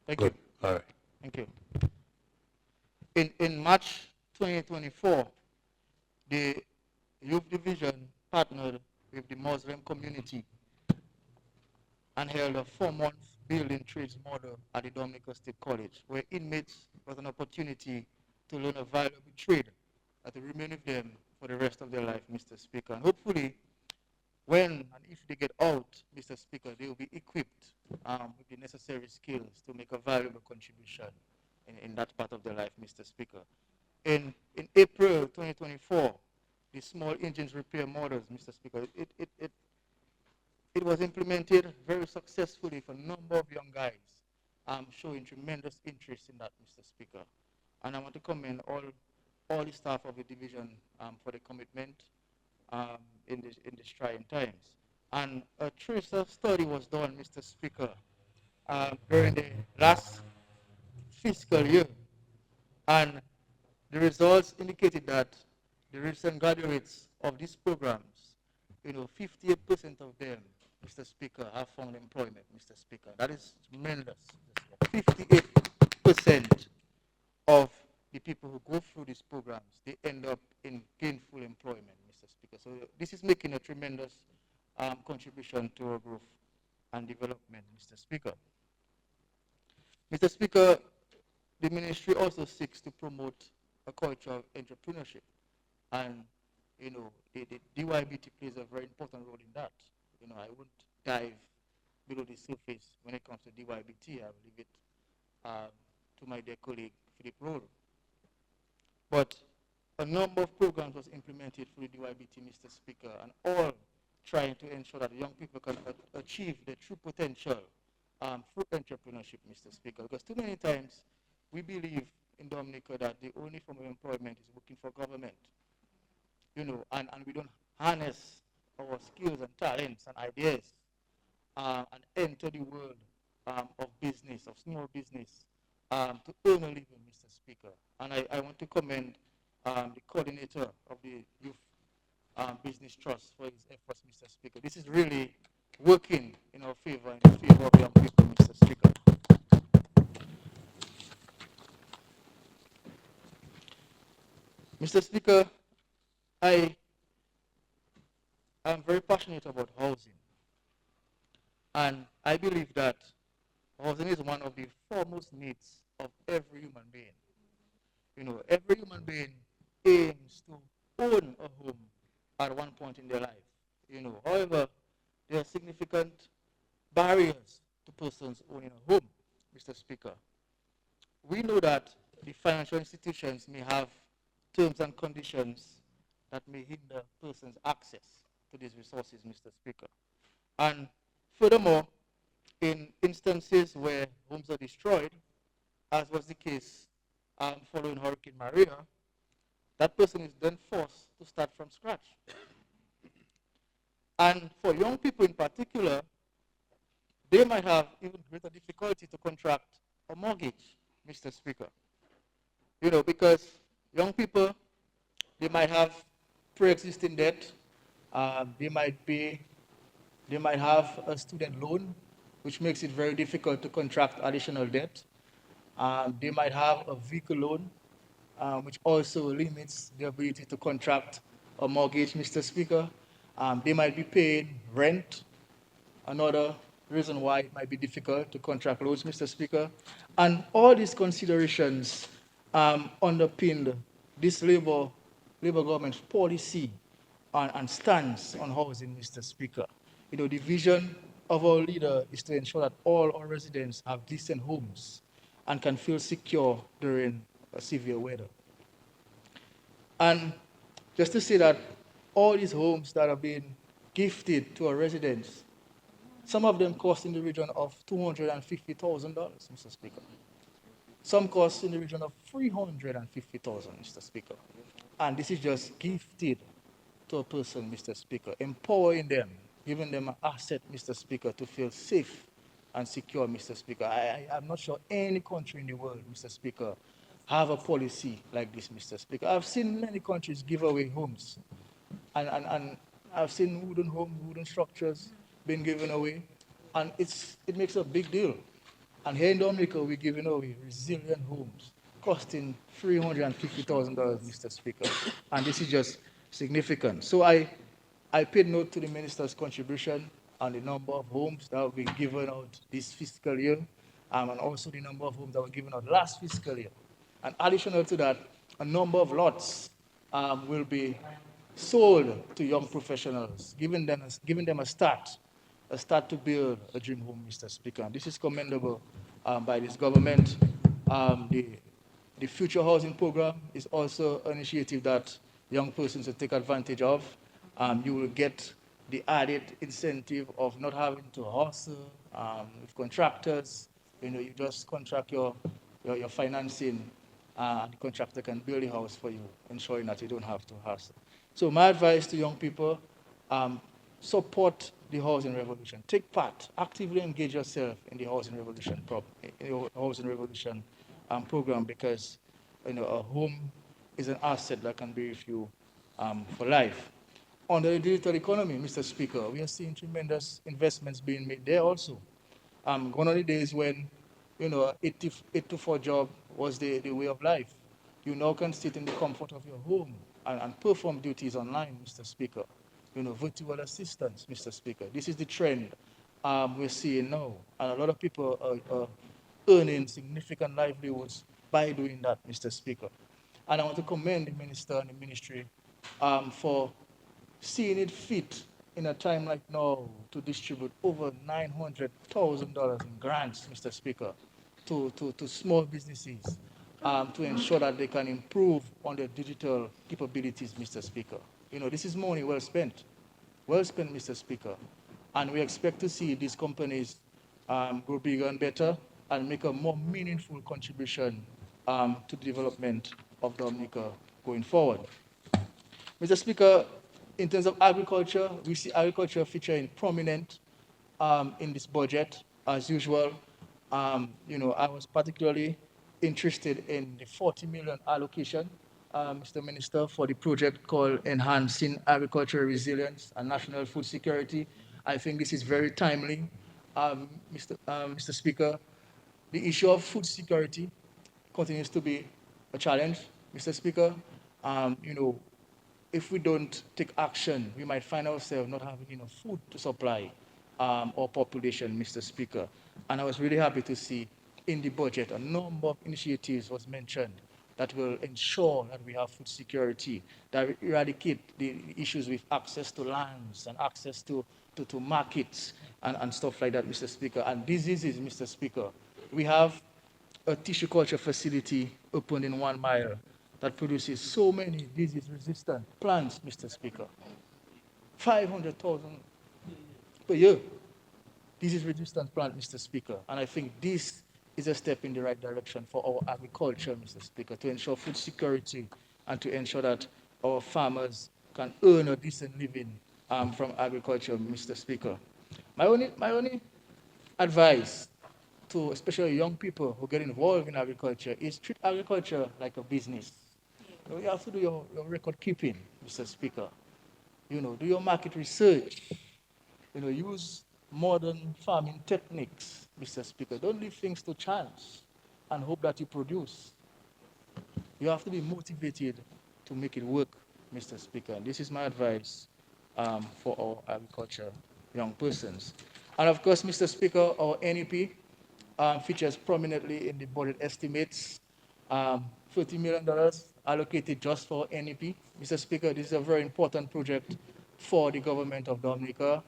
[SPEAKER 1] Thank
[SPEAKER 2] Good.
[SPEAKER 1] you.
[SPEAKER 2] All right.
[SPEAKER 1] Thank you. In March 2024, the Youth Division partnered with the Muslim community and held a 4-month building trades model at the Dominica State College, where inmates got an opportunity to learn a valuable trade that will remain with them for the rest of their life, Mr. Speaker. And hopefully, when and if they get out, Mr. Speaker, they will be equipped with the necessary skills to make a valuable contribution in that part of their life, Mr. Speaker. In April 2024, the small engines repair models, Mr. Speaker, it was implemented very successfully for a number of young guys, showing tremendous interest in that, Mr. Speaker. And I want to commend all the staff of the division for the commitment in this trying times. And a tracer study was done, Mr. Speaker, during the last fiscal year. And the results indicated that the recent graduates of these programs, 58% of them, Mr. Speaker, have found employment, Mr. Speaker. That is tremendous. 58% of the people who go through these programs, they end up in gainful employment, Mr. Speaker. So this is making a tremendous contribution to our growth and development, Mr. Speaker. Mr. Speaker, the ministry also seeks to promote a culture of entrepreneurship. And, the DYBT plays a very important role in that. I won't dive below the surface when it comes to DYBT. I will leave it to my dear colleague, Philip Rowe. But a number of programs was implemented through the DYBT, Mr. Speaker, and all trying to ensure that young people can achieve their true potential through entrepreneurship, Mr. Speaker. Because too many times we believe in Dominica that the only form of employment is working for government, and we don't harness our skills and talents and ideas and enter the world of business, of small business, to earn a living, Mr. Speaker. And I want to commend the coordinator of the Youth Business Trust, for his efforts, Mr. Speaker. This is really working in our favor, in the favor of young people, Mr. Speaker. Mr. Speaker, I am very passionate about housing, and I believe that housing is one of the foremost needs of every human being. Every human being aims to own a home at one point in their life. However, there are significant barriers to persons owning a home, Mr. Speaker. We know that the financial institutions may have terms and conditions that may hinder persons' access to these resources, Mr. Speaker. And furthermore, in instances where homes are destroyed, as was the case following Hurricane Maria, that person is then forced to start from scratch. And for young people in particular, they might have even greater difficulty to contract a mortgage, Mr. Speaker. Because young people, they might have pre-existing debt. They might be, they might have a student loan, which makes it very difficult to contract additional debt. They might have a vehicle loan, which also limits the ability to contract a mortgage, Mr. Speaker. They might be paying rent, another reason why it might be difficult to contract loans, Mr. Speaker. And all these considerations underpinned this Labour government's policy and stance on housing, Mr. Speaker. The vision of our leader is to ensure that all our residents have decent homes and can feel secure during severe weather. And just to say that all these homes that are being gifted to our residents, some of them cost in the region of $250,000, Mr. Speaker. Some cost in the region of $350,000, Mr. Speaker. And this is just gifted to a person, Mr. Speaker, empowering them, giving them an asset, Mr. Speaker, to feel safe and secure, Mr. Speaker. I'm not sure any country in the world, Mr. Speaker, have a policy like this, Mr. Speaker. I've seen many countries give away homes, and I've seen wooden structures being given away, and it makes a big deal. And here in Dominica, we're giving away resilient homes costing $350,000, Mr. Speaker. And this is just significant. So I paid note to the minister's contribution on the number of homes that will be given out this fiscal year, and also the number of homes that were given out last fiscal year. And additional to that, a number of lots will be sold to young professionals, giving them a start to build a dream home, Mr. Speaker. And this is commendable by this government. The Future Housing Program is also an initiative that young persons will take advantage of. You will get the added incentive of not having to hustle with contractors. You just contract your financing, and the contractor can build a house for you, ensuring that you don't have to hustle. So my advice to young people, support the housing revolution. Take part, actively engage yourself in the housing revolution program, because a home is an asset that can be with you for life. On the digital economy, Mr. Speaker, we are seeing tremendous investments being made there also. Gone are the days when 8 to 4 job was the way of life. You now can sit in the comfort of your home and perform duties online, Mr. Speaker. Virtual assistants, Mr. Speaker. This is the trend we're seeing now. And a lot of people are earning significant livelihoods by doing that, Mr. Speaker. And I want to commend the minister and the ministry for seeing it fit in a time like now to distribute over $900,000 in grants, Mr. Speaker, to small businesses to ensure that they can improve on their digital capabilities, Mr. Speaker. This is money well spent, Mr. Speaker. And we expect to see these companies grow bigger and better and make a more meaningful contribution to the development of Dominica going forward. Mr. Speaker, in terms of agriculture, we see agriculture featuring prominent in this budget, as usual. I was particularly interested in the 40 million allocation Mr. Minister, for the project called Enhancing Agricultural Resilience and National Food Security. I think this is very timely. Mr. Speaker, the issue of food security continues to be a challenge, Mr. Speaker. You know, if we don't take action, we might find ourselves not having enough food to supply our population, Mr. Speaker. And I was really happy to see in the budget a number of initiatives was mentioned that will ensure that we have food security, that eradicate the issues with access to lands and access to markets and stuff like that, Mr. Speaker. And diseases, Mr. Speaker. We have a tissue culture facility opened in 1 mile that produces so many disease-resistant plants, Mr. Speaker. 500,000 per year. Disease-resistant plant, Mr. Speaker. And I think this is a step in the right direction for our agriculture, Mr. Speaker, to ensure food security and to ensure that our farmers can earn a decent living from agriculture, Mr. Speaker. My only advice to especially young people who get involved in agriculture is treat agriculture like a business. You have to do your record keeping, Mr. Speaker. Do your market research. Use modern farming techniques, Mr. Speaker. Don't leave things to chance and hope that you produce. You have to be motivated to make it work, Mr. Speaker. And this is my advice for our agriculture young persons. And of course, Mr. Speaker, our NEP features prominently in the budget estimates. $30 million allocated just for NEP. Mr. Speaker, this is a very important project for the government of Dominica.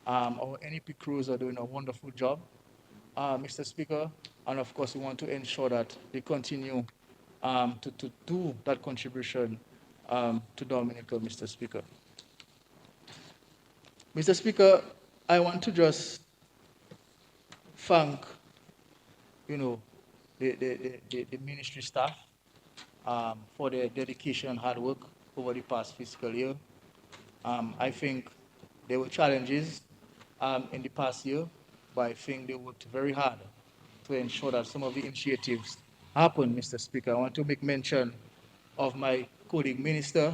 [SPEAKER 1] Our NEP crews are doing a wonderful job, Mr. Speaker. And of course, we want to ensure that they continue to do that contribution to Dominica, Mr. Speaker. Mr. Speaker, I want to just thank, the ministry staff for their dedication and hard work over the past fiscal year. I think there were challenges in the past year, but I think they worked very hard to ensure that some of the initiatives happen, Mr. Speaker. I want to make mention of my colleague minister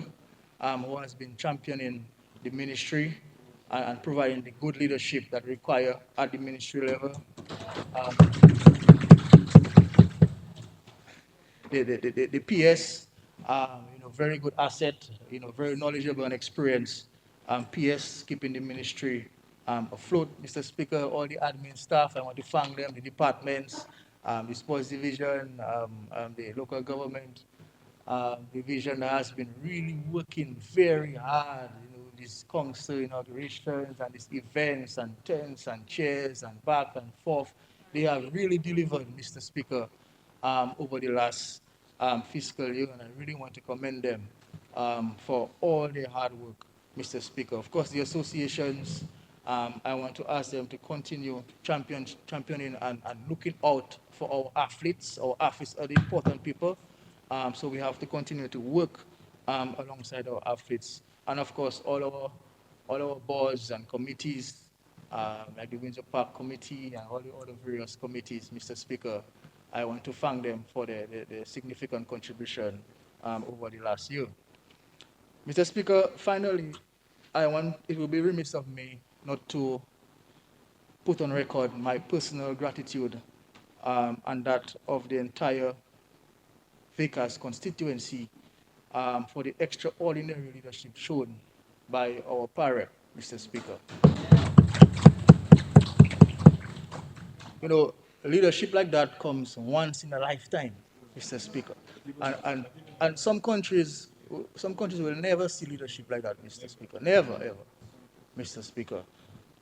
[SPEAKER 1] who has been championing the ministry and providing the good leadership that require at the ministry level. Um, the PS, very good asset, very knowledgeable and experienced. PS keeping the ministry afloat. Mr. Speaker, all the admin staff, I want to thank them, the departments, the sports division, the local government division has been really working very hard, these council inaugurations and these events and tents and chairs and back and forth. They have really delivered, Mr. Speaker, over the last fiscal year, and I really want to commend them for all their hard work, Mr. Speaker. Of course, the associations, I want to ask them to continue championing and looking out for our athletes. Our athletes are the important people, so we have to continue to work alongside our athletes. And of course, all our boards and committees, like the Windsor Park Committee and all the other various committees, Mr. Speaker, I want to thank them for their significant contribution over the last year. Mr. Speaker, finally, it will be remiss of me not to put on record my personal gratitude and that of the entire Vickers constituency for the extraordinary leadership shown by our parent, Mr. Speaker. Leadership like that comes once in a lifetime, Mr. Speaker. And some countries will never see leadership like that, Mr. Speaker. Never, ever, Mr. Speaker.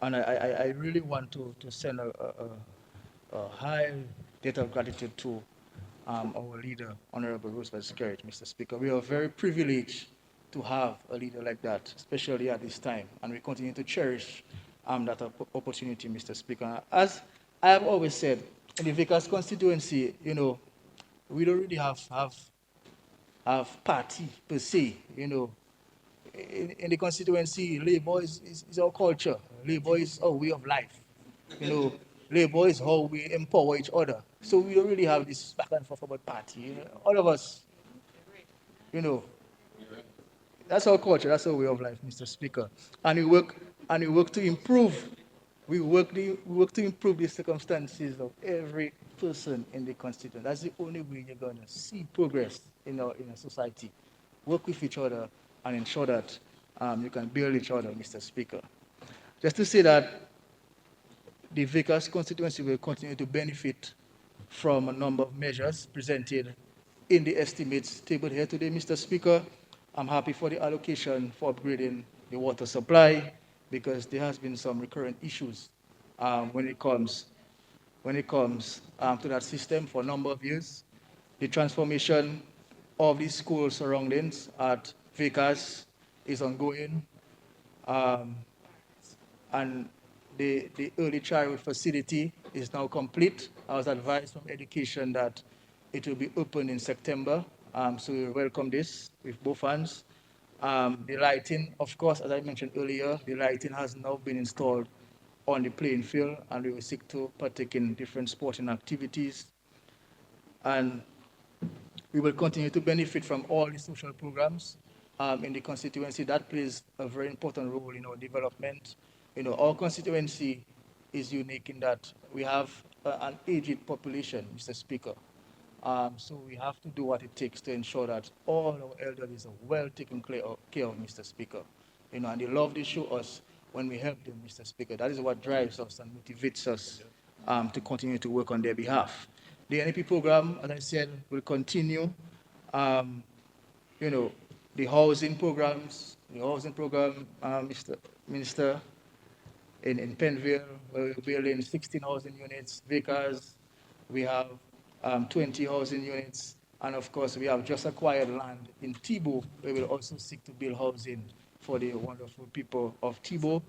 [SPEAKER 1] And I really want to send a high debt of gratitude to our leader, Honorable Roosevelt Skerrit, Mr. Speaker. We are very privileged to have a leader like that, especially at this time, and we continue to cherish that opportunity, Mr. Speaker. As I have always said, in the Vickers constituency, we don't really have party per se, in the constituency, labor is our culture. Labor is our way of life. Labor is how we empower each other. So we don't really have this back and forth about party. All of us, You know, that's our culture, that's our way of life, Mr. Speaker. And we work to improve. We work to improve the circumstances of every person in the constituent. That's the only way you're gonna see progress in a society. Work with each other and ensure that you can build each other, Mr. Speaker. Just to say that the Vickers constituency will continue to benefit from a number of measures presented in the estimates tabled here today, Mr. Speaker. I'm happy for the allocation for upgrading the water supply because there has been some recurrent issues when it comes to that system for a number of years. The transformation of the school surroundings at Vickers is ongoing. Um, and the early childhood facility is now complete. I was advised from education that it will be open in September, so we welcome this with both hands. The lighting, of course, as I mentioned earlier, the lighting has now been installed on the playing field, and we will seek to partake in different sporting activities. And we will continue to benefit from all the social programs in the constituency. That plays a very important role in our development. Our constituency is unique in that we have an aged population, Mr. Speaker. So we have to do what it takes to ensure that all our elderly are well taken care of, Mr. Speaker. And they love to show us when we help them, Mr. Speaker. That is what drives us and motivates us to continue to work on their behalf. The NEP program, as I said, will continue. Um, you know, the housing program, Mr. Minister, in Penville, where we're building 16 housing units, Vickers, we have 20 housing units, and of course, we have just acquired land in Tibo, where we'll also seek to build housing for the wonderful people of Tibo.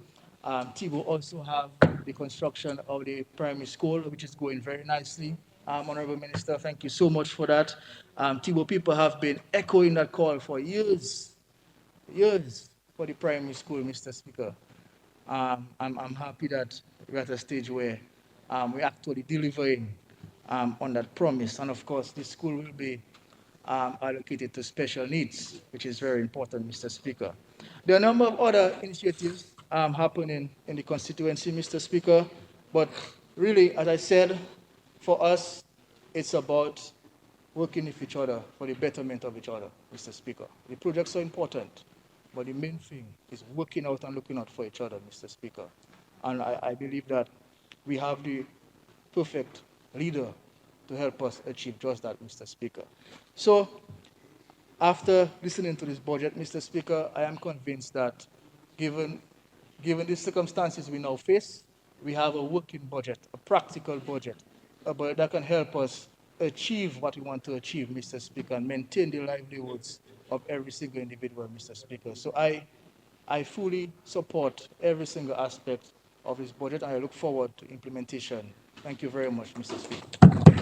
[SPEAKER 1] Tibo also have the construction of the primary school, which is going very nicely. Honorable Minister, thank you so much for that. Tibo people have been echoing that call for years for the primary school, Mr. Speaker. I'm happy that we're at a stage where we're actually delivering on that promise. And of course, this school will be allocated to special needs, which is very important, Mr. Speaker. There are a number of other initiatives happening in the constituency, Mr. Speaker, but really, as I said, for us, it's about working with each other for the betterment of each other, Mr. Speaker. The projects are important, but the main thing is working out and looking out for each other, Mr. Speaker. And I believe that we have the perfect leader to help us achieve just that, Mr. Speaker. So, after listening to this budget, Mr. Speaker, I am convinced that given, given the circumstances we now face, we have a working budget, a practical budget, a budget that can help us achieve what we want to achieve, Mr. Speaker, and maintain the livelihoods of every single individual, Mr. Speaker. So I fully support every single aspect of this budget, and I look forward to implementation. Thank you very much, Mr. Speaker.